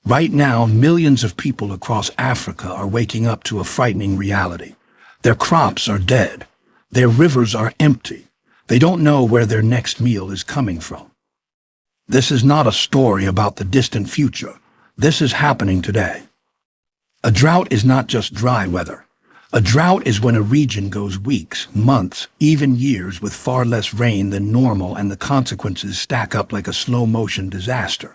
Right now, millions of people across Africa are waking up to a frightening reality. Their crops are dead. Their rivers are empty. They don't know where their next meal is coming from. This is not a story about the distant future. This is happening today. A drought is not just dry weather. A drought is when a region goes weeks, months, even years with far less rain than normal, and the consequences stack up like a slow-motion disaster.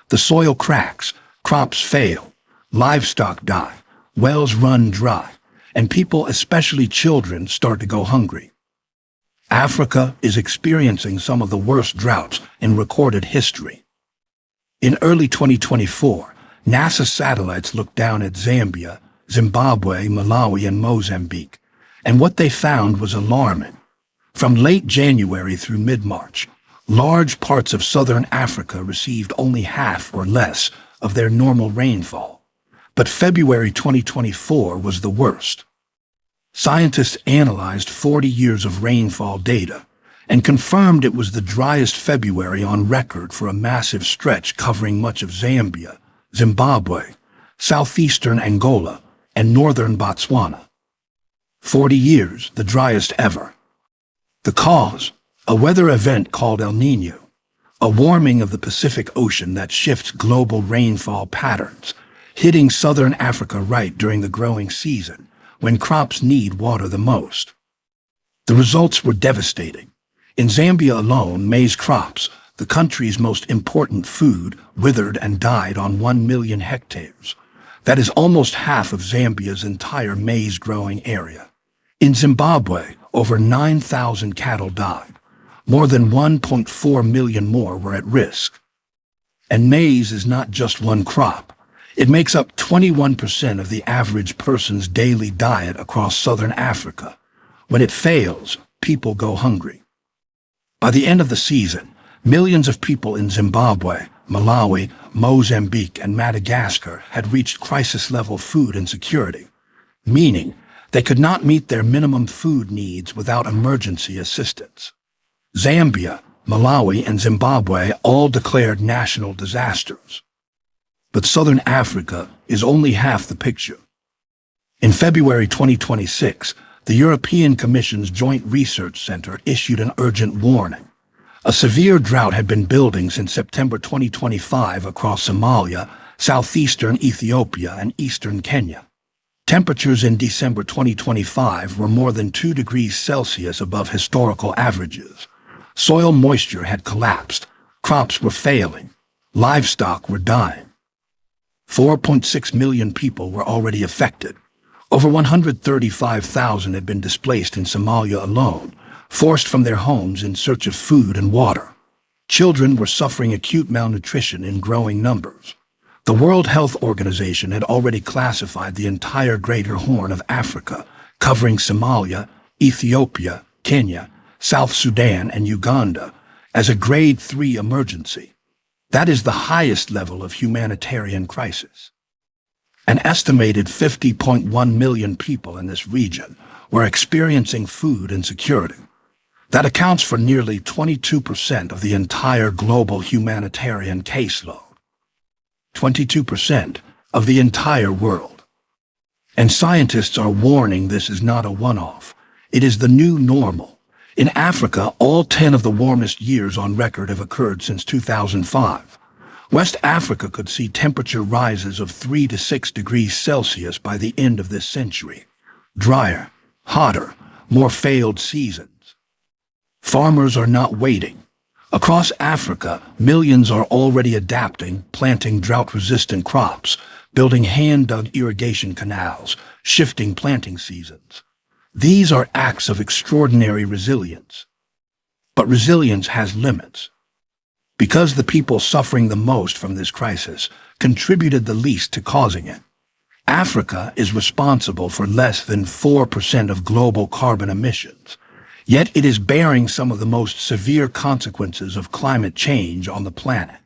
The soil cracks, crops fail, livestock die, wells run dry, and people, especially children, start to go hungry. Africa is experiencing some of the worst droughts in recorded history. In early 2024, NASA satellites looked down at Zambia, Zimbabwe, Malawi, and Mozambique, and what they found was alarming. From late January through mid-March, large parts of southern Africa received only half or less of their normal rainfall. But February 2024 was the worst. Scientists analyzed 40 years of rainfall data and confirmed it was the driest February on record for a massive stretch covering much of Zambia, Zimbabwe, southeastern Angola, and northern Botswana. 40 years, the driest ever. The cause? A weather event called El Niño, a warming of the Pacific Ocean that shifts global rainfall patterns, hitting southern Africa right during the growing season, when crops need water the most. The results were devastating. In Zambia alone, maize crops, the country's most important food, withered and died on 1 million hectares. That is almost half of Zambia's entire maize-growing area. In Zimbabwe, over 9,000 cattle died. More than 1.4 million more were at risk. And maize is not just one crop. It makes up 21% of the average person's daily diet across southern Africa. When it fails, people go hungry. By the end of the season, millions of people in Zimbabwe, Malawi, Mozambique, and Madagascar had reached crisis-level food insecurity, meaning they could not meet their minimum food needs without emergency assistance. Zambia, Malawi, and Zimbabwe all declared national disasters. But southern Africa is only half the picture. In February 2026, the European Commission's Joint Research Center issued an urgent warning. A severe drought had been building since September 2025 across Somalia, southeastern Ethiopia, and eastern Kenya. Temperatures in December 2025 were more than 2 degrees Celsius above historical averages. Soil moisture had collapsed, crops were failing, livestock were dying. 4.6 million people were already affected. Over 135,000 had been displaced in Somalia alone, forced from their homes in search of food and water. Children were suffering acute malnutrition in growing numbers. The World Health Organization had already classified the entire Greater Horn of Africa, covering Somalia, Ethiopia, Kenya, South Sudan, and Uganda, as a Grade 3 emergency. That is the highest level of humanitarian crisis. An estimated 50.1 million people in this region were experiencing food insecurity. That accounts for nearly 22% of the entire global humanitarian caseload. 22% of the entire world. And scientists are warning this is not a one-off. It is the new normal. In Africa, all 10 of the warmest years on record have occurred since 2005. West Africa could see temperature rises of 3 to 6 degrees Celsius by the end of this century. Drier, hotter, more failed seasons. Farmers are not waiting. Across Africa, millions are already adapting, planting drought-resistant crops, building hand-dug irrigation canals, shifting planting seasons. These are acts of extraordinary resilience. But resilience has limits. Because the people suffering the most from this crisis contributed the least to causing it. Africa is responsible for less than 4% of global carbon emissions, yet it is bearing some of the most severe consequences of climate change on the planet.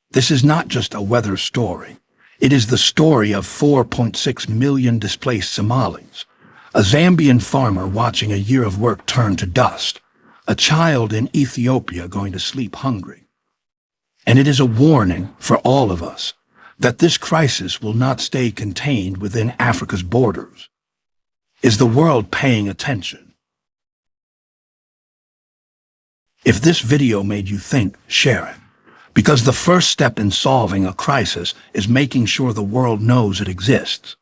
This is not just a weather story. It is the story of 4.6 million displaced Somalis, a Zambian farmer watching a year of work turn to dust, a child in Ethiopia going to sleep hungry. And it is a warning for all of us. that this crisis will not stay contained within Africa's borders. Is the world paying attention? If this video made you think, share it. Because the first step in solving a crisis is making sure the world knows it exists.